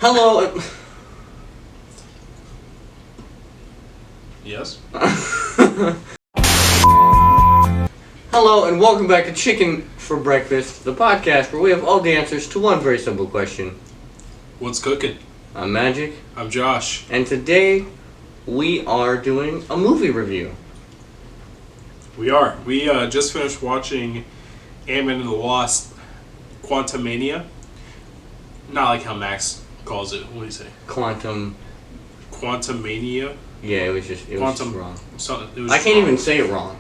Hello. Yes. Hello and welcome back to Chicken for Breakfast, the podcast where we have all the answers to one very simple question. What's cooking? I'm Magic. I'm Josh. And today we are doing a movie review. We are. We just finished watching Ant-Man and the Wasp, Quantumania. Not like how Max calls it. What do you say? Quantumania. Yeah, it was just wrong. I can't even say it wrong.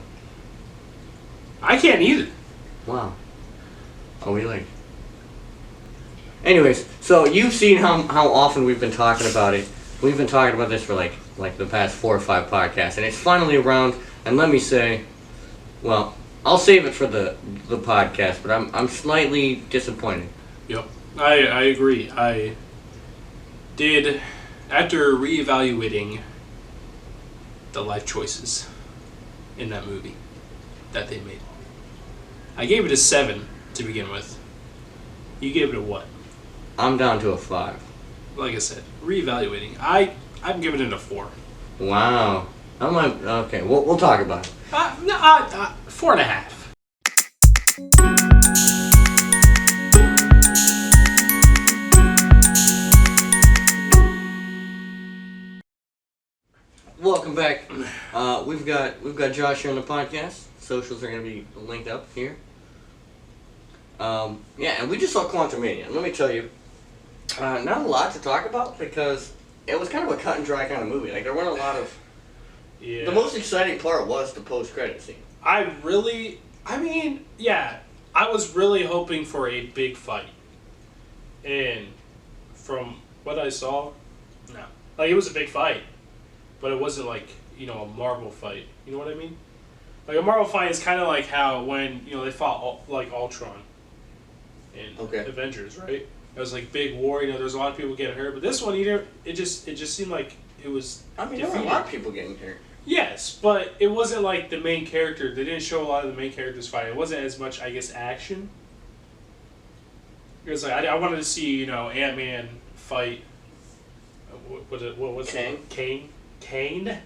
I can't either. Wow. Oh, we like. Anyways, so you've seen how often we've been talking about it. We've been talking about this for like the past 4 or 5 podcasts, and it's finally around. And let me say, well, I'll save it for the podcast, but I'm slightly disappointed. Yep, I agree. I did, after reevaluating the life choices in that movie that they made, I gave it a 7 to begin with. You gave it a what? I'm down to a 5. Like I said, reevaluating. I'm giving it a 4. Wow. I'm like, okay, we'll talk about it. 4.5. Welcome back. We've got Josh here on the podcast. Socials are gonna be linked up here. Yeah, and we just saw Quantumania. Let me tell you, not a lot to talk about because it was kind of a cut and dry kind of movie. Like there weren't a lot of. Yeah. The most exciting part was the post-credit scene. I was really hoping for a big fight. And from what I saw, no. Like, it was a big fight. But it wasn't like, a Marvel fight. You know what I mean? Like, a Marvel fight is kind of like how when, they fought, Ultron in Avengers, right? It was like big war, there's a lot of people getting hurt. But this one, it just seemed like it was there were a lot of people getting hurt. Yes, but it wasn't like the main character. They didn't show a lot of the main characters fight. It wasn't as much, I guess, action. It was like I wanted to see, Ant-Man fight. What was Kang? it? Kane.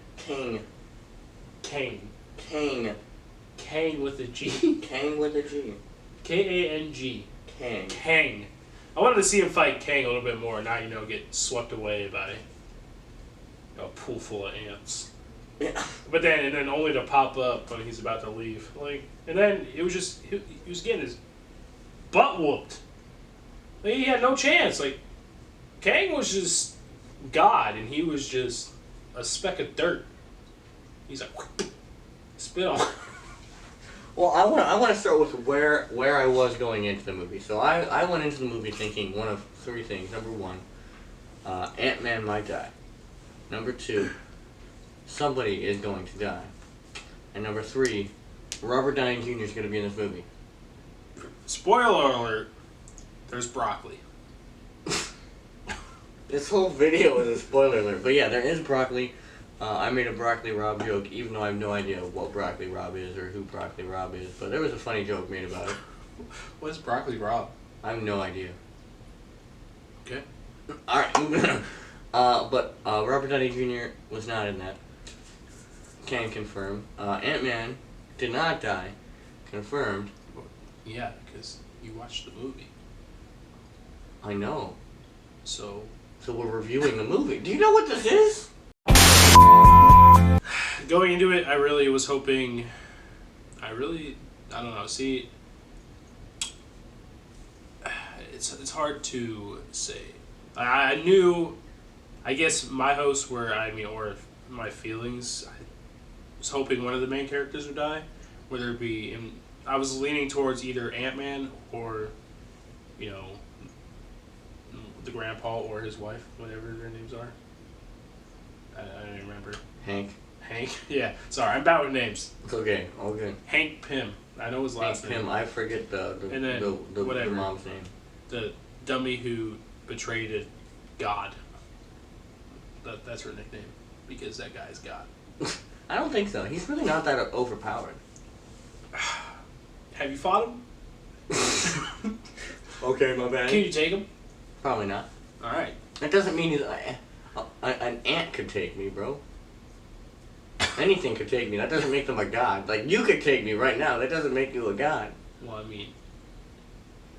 Kang with a G. Kang with a G. K-A-N-G. Kang. I wanted to see him fight Kang a little bit more, not get swept away by a pool full of ants. Yeah. But then only to pop up when he's about to leave. And then it was just he was getting his butt whooped. He had no chance. Kang was just God, and he was just a speck of dirt. He's like spit on. Well, I want to start with where I was going into the movie. So I went into the movie thinking one of 3 things. Number 1, Ant-Man might die. Number 2, somebody is going to die. And number 3, Robert Downey Jr. is going to be in this movie. Spoiler alert, there's broccoli. This whole video is a spoiler alert. But yeah, there is broccoli. I made a Broccoli Rob joke, even though I have no idea what Broccoli Rob is or who Broccoli Rob is. But there was a funny joke made about it. What is Broccoli Rob? I have no idea. Okay. Alright, moving on. But Robert Downey Jr. was not in that. Can confirm. Ant-Man did not die. Confirmed. Yeah, because you watched the movie. I know. So we're reviewing the movie. Do you know what this is? Going into it, I really was hoping. I don't know. See, it's hard to say. I knew. I guess my hopes were. Or my feelings. I was hoping one of the main characters would die, whether it be. I was leaning towards either Ant-Man or, the grandpa or his wife, whatever their names are. I don't even remember. Hank? Yeah. Sorry, I'm bad with names. It's okay. All good. Hank Pym. I know his last name. Pym. I forget the mom's name. The dummy who betrayed God. That's her nickname. Because that guy's God. I don't think so. He's really not that overpowered. Have you fought him? Okay, my bad. Can you take him? Probably not. Alright. That doesn't mean an ant could take me, bro. Anything could take me. That doesn't make them a god. Like, you could take me right now. That doesn't make you a god. Well, I mean,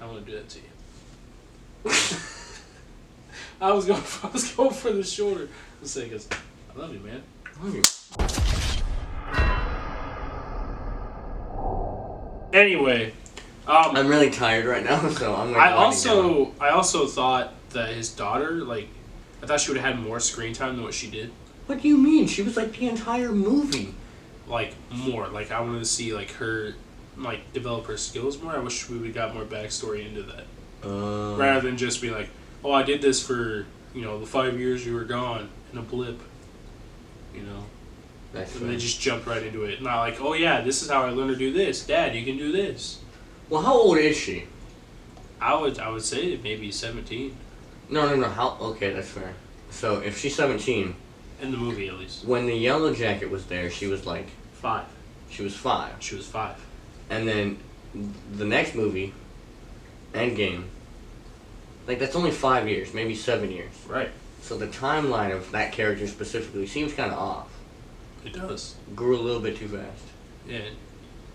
I want to do that to you. I was going for the shoulder. Let's say, because I love you, man. I love you. Anyway, I'm really tired right now, so I'm like. I also thought that his daughter, like, I thought she would have had more screen time than what she did. What do you mean? She was like the entire movie. Like more. Like I wanted to see like her, like develop her skills more. I wish we would have got more backstory into that. Rather than just be like, oh, I did this for the 5 years you were gone in a blip. That's and they just jumped right into it. Not like, oh yeah, this is how I learned to do this. Dad, you can do this. Well, how old is she? I would say maybe 17. No. Okay, that's fair. So if she's 17. In the movie, at least. When the Yellow Jacket was there, she was like 5. She was 5. She was 5. And then the next movie, Endgame. Like that's only 5 years, maybe 7 years. Right. So the timeline of that character specifically seems kind of off. It does. Grew a little bit too fast. Yeah.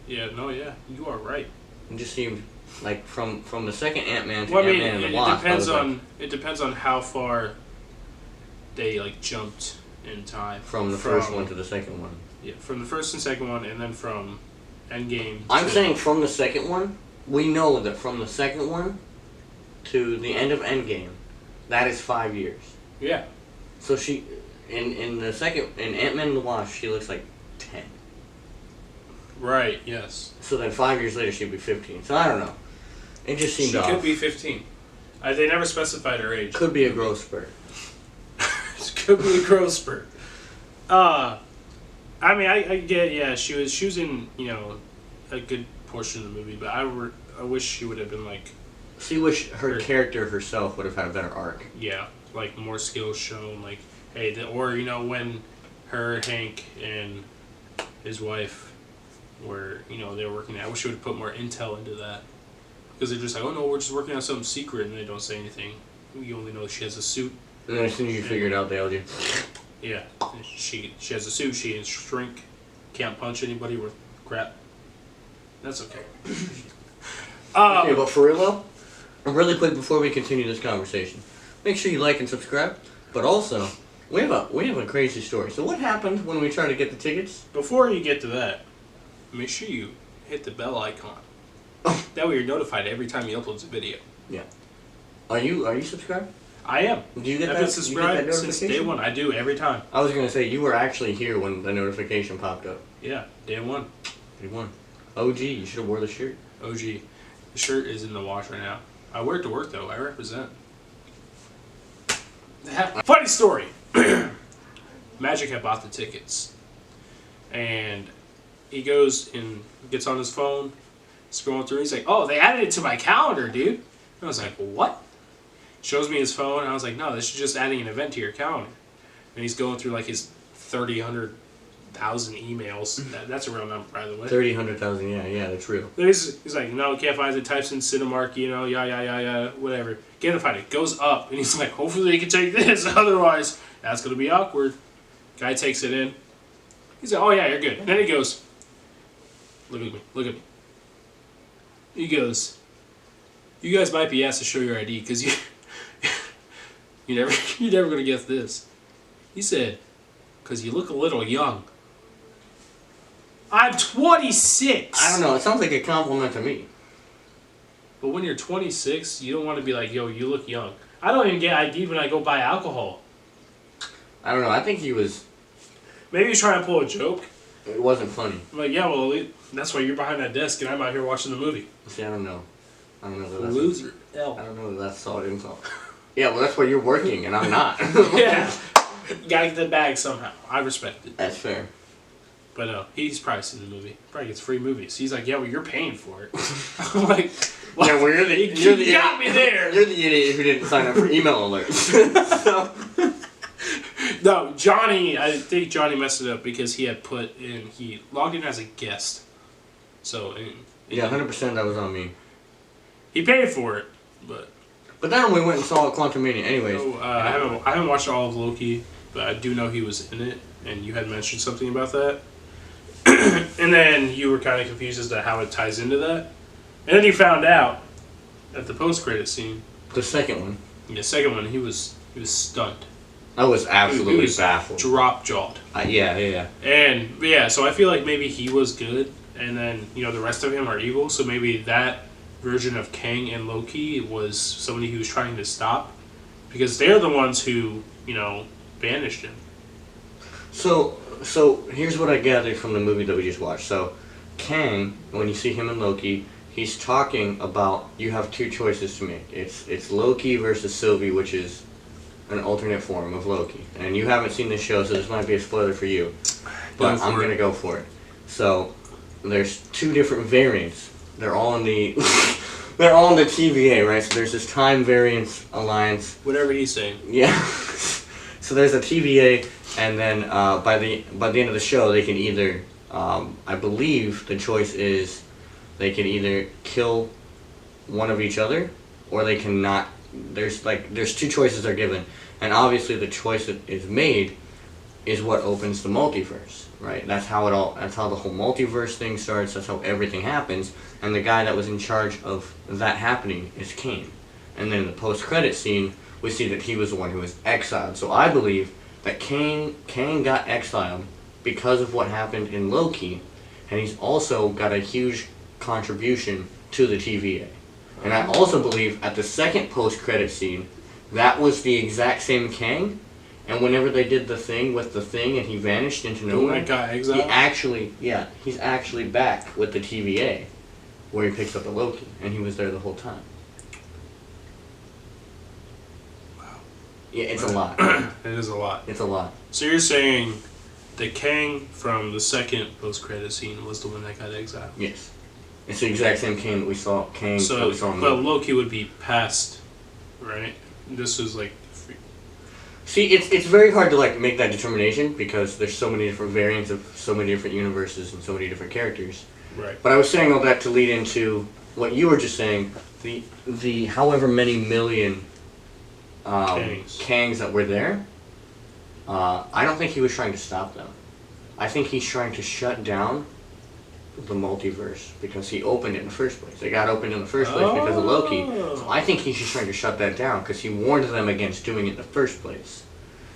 Yeah. No. Yeah. You are right. It just seemed like from the second Ant-Man to Well, I Ant-Man mean, and the Wasp. It depends on how far they like jumped in time. From the first one to the second one. Yeah, from the first and second one, and then from Endgame. I'm saying from the second one, we know that from the second one to the end of Endgame, that is 5 years. Yeah. So she, in the second, in Ant-Man and the Wasp, she looks like 10. Right. Yes. So then 5 years later, she'd be 15. So I don't know. It just seemed off. She could be 15. They never specified her age. Could be a growth spurt. Could be a growth spurt. I mean, I get, yeah, she was in, a good portion of the movie, but I wish she would have been like. She wish her character herself would have had a better arc. Yeah, like more skills shown, like, hey, or when her, Hank, and his wife were, they were working at. I wish she would have put more intel into that, because they're just like, oh no, we're just working on something secret, and they don't say anything. You only know she has a suit. And then as soon as you figure it out, they all do. Yeah, she has a suit. She can shrink. Can't punch anybody worth crap. That's okay. Okay, but for real though, really quick before we continue this conversation, make sure you like and subscribe. But also, we have a crazy story. So what happened when we tried to get the tickets? Before you get to that, make sure you hit the bell icon. That way you're notified every time he uploads a video. Yeah. Are you subscribed? I am. Do you get I've that? been subscribed since day one. I do every time. I was gonna say you were actually here when the notification popped up. Yeah, day one. Day one. OG, you should have wore the shirt. OG. The shirt is in the wash right now. I wear it to work though. I represent. Funny story. Magic had bought the tickets, and he goes and gets on his phone, scrolling through. He's like, "Oh, they added it to my calendar, dude." And I was like, "What?" Shows me his phone, and I was like, "No, this is just adding an event to your calendar." And he's going through like his 100,000 emails. That's a real number, by the way. 100,000. Yeah, that's real. He's like, "No, can't find it." Types in Cinemark, yeah, whatever. Can't find it. Goes up, and he's like, "Hopefully they can take this, otherwise that's gonna be awkward." Guy takes it in. He's like, "Oh yeah, you're good." And then he goes, "Look at me." He goes, "You guys might be asked to show your ID because you're never gonna guess this." He said, "Because you look a little young." I'm 26. I don't know. It sounds like a compliment to me. But when you're 26, you don't want to be like, "Yo, you look young." I don't even get ID when I go buy alcohol. I don't know. I think he was. Maybe he's trying to pull a joke. It wasn't funny. I'm like, yeah, well, that's why you're behind that desk and I'm out here watching the movie. See, I don't know. That Loser. I don't know that that's solid insult. Yeah, well, that's why you're working and I'm not. Yeah. You gotta get the bag somehow. I respect it. That's fair. But no, he's probably seen the movie. Probably gets free movies. He's like, yeah, well, you're paying for it. I'm like, well, yeah, well, you got me there. You're the idiot who didn't sign up for email alerts. So. No, Johnny, I think Johnny messed it up because he had he logged in as a guest. So, yeah, 100% that was on me. He paid for it, but But then we went and saw Quantumania. Anyways, So, I haven't watched all of Loki, but I do know he was in it, and you had mentioned something about that. And then you were kind of confused as to how it ties into that. And then you found out at the post-credit scene. the second one, The second one, he was stunned. I was absolutely He was baffled. Drop-jawed. Yeah. And, yeah, so I feel like maybe he was good, and then, the rest of him are evil, so maybe that version of Kang and Loki was somebody he was trying to stop, because they're the ones who, banished him. So here's what I gathered from the movie that we just watched. So, Kang, when you see him in Loki, he's talking about you have two choices to make. It's Loki versus Sylvie, which is an alternate form of Loki. And you haven't seen this show, so this might be a spoiler for you. But I'm going to go for it. So, there's two different variants. They're all in the they're all in the TVA, right? So there's this time variance alliance. Whatever he's saying. Yeah. So there's a TVA, and then by the end of the show, they can either I believe the choice is they can either kill one of each other, or they cannot. There's two choices they're given, and obviously the choice that is made is what opens the multiverse, right? That's how the whole multiverse thing starts. That's how everything happens. And the guy that was in charge of that happening is Kane. And then in the post-credit scene, we see that he was the one who was exiled. So I believe that Kane got exiled because of what happened in Loki, and he's also got a huge contribution to the TVA. And I also believe at the second post-credit scene, that was the exact same Kang. And whenever they did the thing with the thing and he vanished into nowhere, he's actually back with the TVA, where he picks up the Loki, and he was there the whole time. Wow. Yeah, it's a lot. It is a lot. It's a lot. So you're saying the Kang from the second post-credit scene was the one that got exiled? Yes. It's the exact same Kang that we saw. That we saw in but Loki would be past, right? This was like. See, it's very hard to make that determination because there's so many different variants of so many different universes and so many different characters. Right. But I was saying all that to lead into what you were just saying. The however many million Kangs that were there. I don't think he was trying to stop them. I think he's trying to shut down the multiverse because he opened it in the first place. They got opened in the first place because of Loki. So I think he's just trying to shut that down because he warned them against doing it in the first place.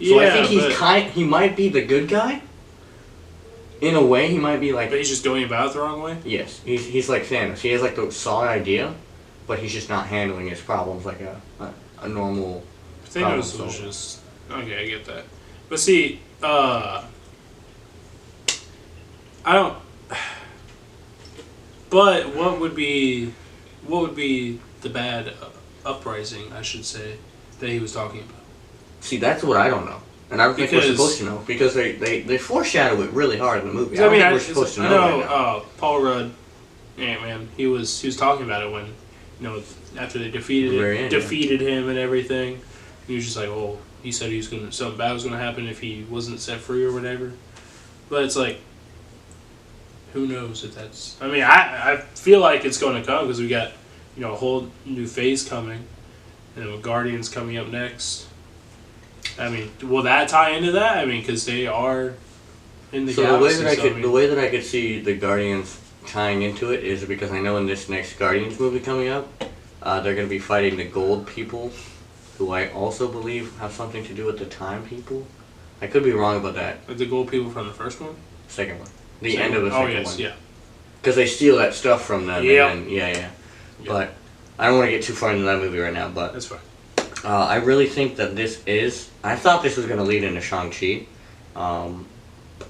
So I think he might be the good guy. In a way, he might be like. But he's just going about it the wrong way. Yes, he's like Thanos. He has the solid idea, but he's just not handling his problems like a normal. Thanos was just okay. I get that, but see, I don't. But what would be the bad uprising, I should say, that he was talking about? See, that's what I don't know. And I don't think we're supposed to know, because they foreshadow it really hard in the movie. I don't think we're supposed to know. I know right now. Paul Rudd, Ant-Man, he was talking about it when, after they defeated him and everything. He was just like, oh, he said something bad was going to happen if he wasn't set free or whatever. But it's like, who knows if that's... I mean, I feel like it's going to come because we got, a whole new phase coming. And Guardians coming up next. I mean, will that tie into that? I mean, because they are in the galaxy. The way that I could see the Guardians tying into it is because I know in this next Guardians movie coming up, they're going to be fighting the Gold people, who I also believe have something to do with the Time people. I could be wrong about that. Like the Gold people from the first one? Second one. The end of the second one. Yeah. Because they steal that stuff from them. Yep. Yeah. But I don't want to get too far into that movie right now, but... That's fine. I really think that this is... I thought this was going to lead into Shang-Chi. I'm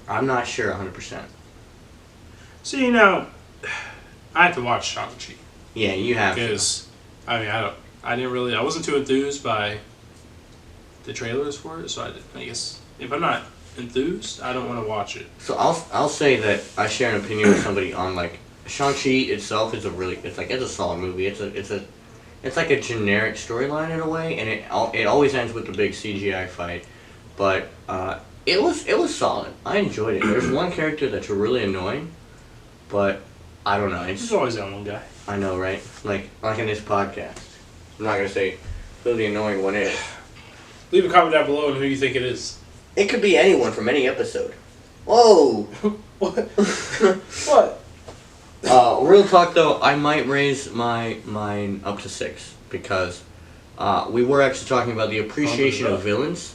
not sure 100%. See, I have to watch Shang-Chi. Yeah, you have to. Because, I wasn't too enthused by the trailers for it, so I guess if I'm not enthused, I don't want to watch it. So I'll say that I share an opinion with somebody on, Shang-Chi itself is it's a solid movie. It's like a generic storyline in a way, and it always ends with the big CGI fight. But it was solid. I enjoyed it. There's one character that's really annoying, but I don't know. There's always that one guy. I know, right? Like in this podcast. I'm not gonna say who the annoying one is. Leave a comment down below on who you think it is. It could be anyone from any episode. Whoa! What? What? Real talk though, I might raise mine up to 6 because we were actually talking about the appreciation of villains,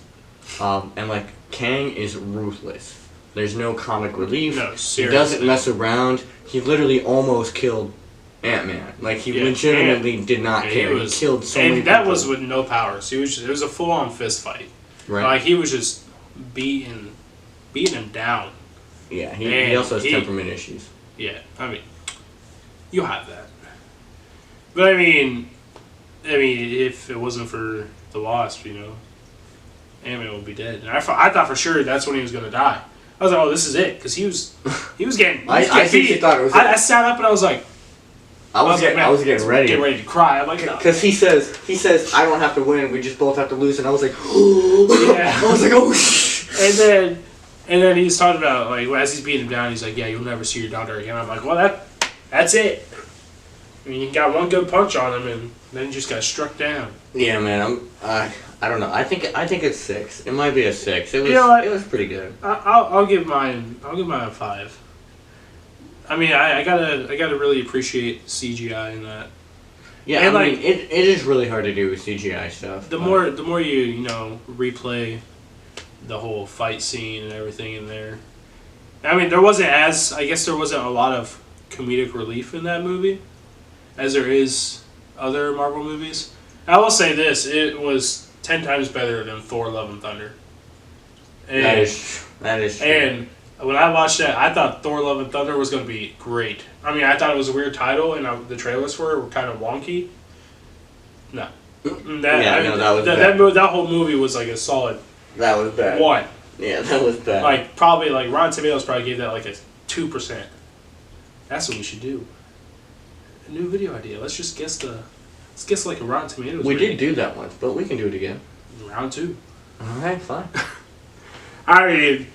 and like Kang is ruthless. There's no comic relief. No, seriously. He doesn't mess around. He literally almost killed Ant-Man. Like he legitimately did not care. He killed so many people. And that was with no powers. It was a full-on fist fight. Right. Like he was just beating him down. Yeah, he also has temperament issues. Yeah, I mean, you have that. But I mean, if it wasn't for the Wasp, Ant-Man would be dead. And I thought for sure that's when he was gonna die. I was like, oh, this is it, because he was getting. I think you thought it was. I sat up and I was like, I was getting ready. Getting ready to cry. I'm like, because he says, I don't have to win. We just both have to lose. And I was like, oh. Yeah. I was like, oh shit. And then he's talking about like as he's beating him down, he's like, yeah, you'll never see your daughter again. I'm like, well, that's it. I mean, you got one good punch on him, and then he just got struck down. Yeah, man. I don't know. I think it's 6. It might be a 6. It was. It was pretty good. I'll give mine a 5. I mean, I gotta really appreciate CGI in that. Yeah, and I mean, it is really hard to do with CGI stuff. The more you replay the whole fight scene and everything in there. I mean, there wasn't a lot of comedic relief in that movie as there is other Marvel movies. I will say this, it was 10 times better than Thor: Love and Thunder. And, that is true. And when I watched that, I thought Thor: Love and Thunder was going to be great. I mean, I thought it was a weird title, and the trailers were kind of wonky. No. That whole movie was like a solid. That was bad. 1. Yeah, that was bad. Like probably like Rotten Tomatoes probably gave that like a 2%. That's what we should do. A new video idea. Let's guess like a Rotten Tomatoes. We did do that once, but we can do it again. Round 2. All right, fine. I mean,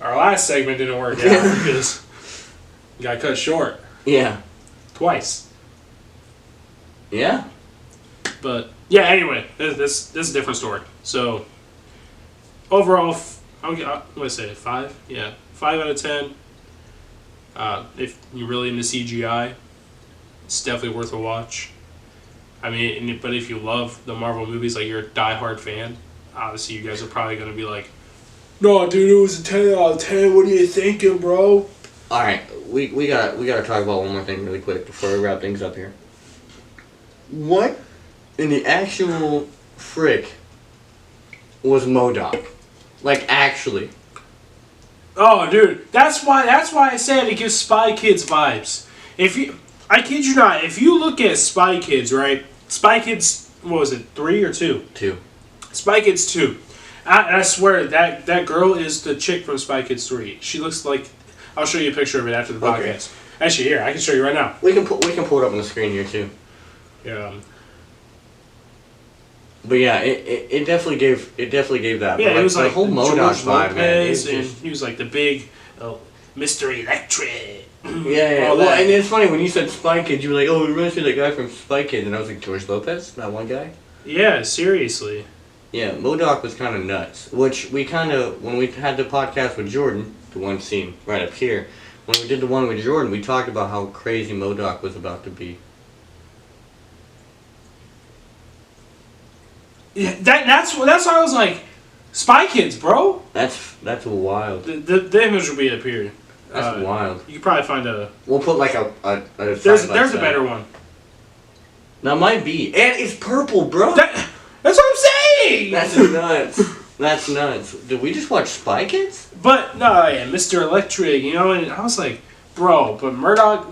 our last segment didn't work out because we got cut short. Yeah. Twice. Yeah. But yeah. Anyway, this is a different story. So. Overall, I'm gonna say 5. Yeah, 5 out of 10. If you're really into CGI, it's definitely worth a watch. I mean, but if you love the Marvel movies, like you're a diehard fan, obviously you guys are probably gonna be like, "No, dude, it was a 10 out of 10. What are you thinking, bro?" All right, we gotta talk about one more thing really quick before we wrap things up here. What in the actual frick was MODOK? Like, actually. Oh, dude, that's why I said it gives Spy Kids vibes. I kid you not, if you look at Spy Kids, right? Spy Kids, what was it, 3 or 2? 2. Spy Kids 2. I swear that girl is the chick from Spy Kids 3. She looks like. I'll show you a picture of it after the podcast. Actually, here I can show you right now. We can pull it up on the screen here too. Yeah. But yeah, it definitely gave that. Yeah, but it was like the whole MODOK vibe, man. And he was like the big Mr. Electric. Yeah. Well, and it's funny when you said Spy Kids, you were like, "Oh, it reminds me of that guy from Spy Kids," and I was like, "George Lopez, that one guy." Yeah, seriously. Yeah, MODOK was kind of nuts. Which we when we had the podcast with Jordan, the one seen right up here, when we did the one with Jordan, we talked about how crazy MODOK was about to be. Yeah, that's why I was like, Spy Kids, bro. That's wild. The image will be up here. That's wild. You can probably find a. We'll put like a there's a better one. That might be, and it's purple, bro. That's what I'm saying. That's nuts. That's nuts. Did we just watch Spy Kids? But no, yeah, Mr. Electric, and I was like, bro, but Murdoch.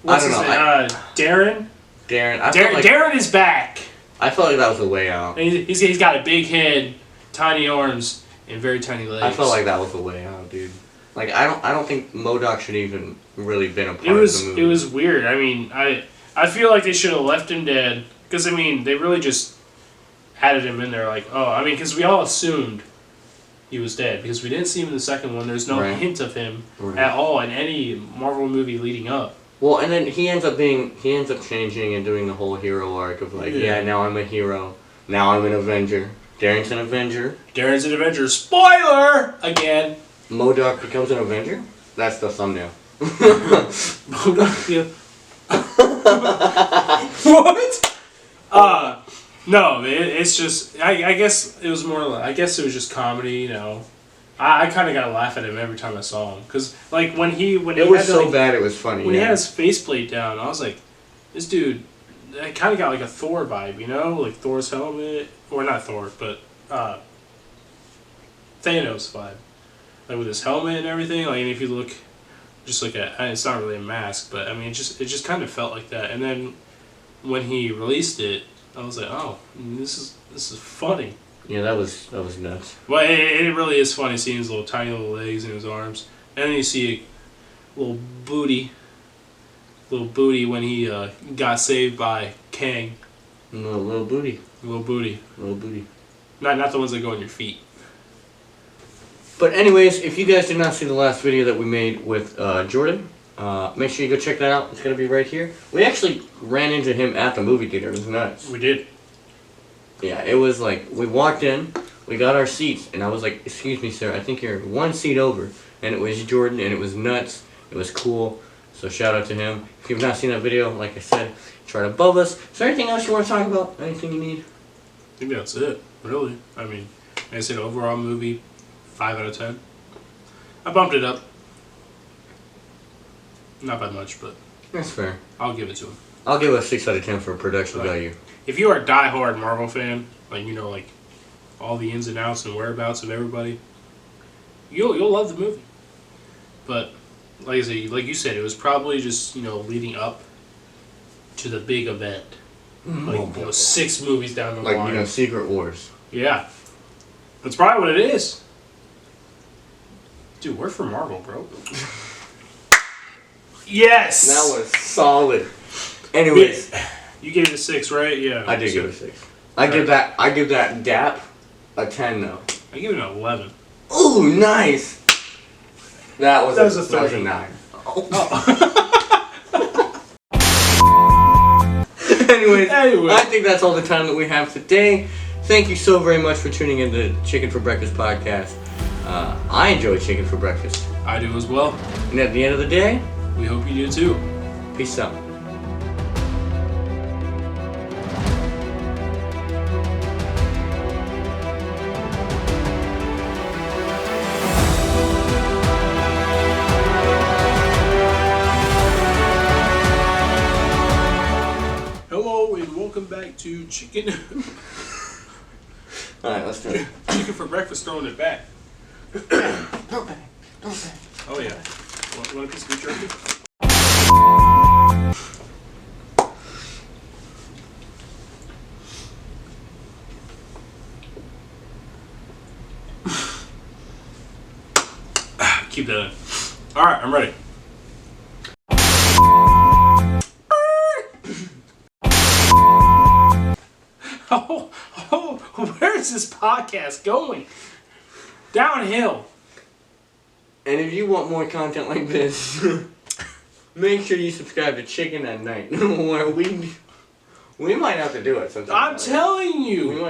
What's his name? Darren. Darren is back. I felt like that was a way out. And he's got a big head, tiny arms, and very tiny legs. I felt like that was a way out, dude. Like I don't think MODOK should even really been a part of the movie. It was weird. I mean, I feel like they should have left him dead because I mean they really just added him in there like because we all assumed he was dead because we didn't see him in the second one. There's no hint of him at all in any Marvel movie leading up. Well, and then he ends up changing and doing the whole hero arc of like, now I'm a hero. Now I'm an Avenger. Darren's an Avenger. Darren's an Avenger. Spoiler! Again. MODOK becomes an Avenger? That's the thumbnail. Yeah. What? No, it's just, I guess it was more, I guess it was just comedy, you know. I kind of got to laugh at him every time I saw him. Because, like, when he it was had so like, bad it was funny. When he had his faceplate down, I was like, this dude, I kind of got like a Thor vibe, you know? Like Thor's helmet. Or not Thor, but Thanos vibe. Like with his helmet and everything. Like, and if you look, just look at, it's not really a mask, but I mean, it just kind of felt like that. And then when he released it, I was like, oh, this is funny. Yeah, that was nuts. Well, it really is funny seeing his little tiny little legs and his arms, and then you see a little booty when he got saved by Kang. Little booty. Little booty. Not the ones that go on your feet. But anyways, if you guys did not see the last video that we made with Jordan, make sure you go check that out. It's going to be right here. We actually ran into him at the movie theater. It was nuts. We did. Yeah, it was like, we walked in, we got our seats, and I was like, excuse me, sir, I think you're one seat over. And it was Jordan, and it was nuts. It was cool. So shout out to him. If you've not seen that video, like I said, it's right above us. Is there anything else you want to talk about? Anything you need? I think that's it, really. I mean, like I said, overall movie, 5 out of 10. I bumped it up. Not by much, but That's fair. I'll give it to him. I'll give it a 6 out of 10 for production value. If you are a die-hard Marvel fan, like, you know, like all the ins and outs and whereabouts of everybody, you'll love the movie. But like I said, like you said, it was probably just, you know, leading up to the big event. Like, you know, 6 movies down the line. Like, you know, Secret Wars. Yeah. That's probably what it is. Dude, we're from Marvel, bro. Yes! That was solid. Anyways. You gave it a 6, right? Yeah. I did give it a 6. I give that DAP a 10 though. I give it an 11. Ooh, nice. That was a 9. Anyways, I think that's all the time that we have today. Thank you so very much for tuning in to Chicken for Breakfast podcast. I enjoy chicken for breakfast. I do as well. And at the end of the day, we hope you do too. Peace out. Hello and welcome back to Chicken. Alright, let's do it. Chicken for breakfast, throwing it back. Don't bang. Oh yeah. Want a piece of beef jerky? Keep that in. Alright, I'm ready. Where is this podcast going? Downhill. And if you want more content like this, make sure you subscribe to Chicken at Night, where we might have to do it sometime. I'm telling you.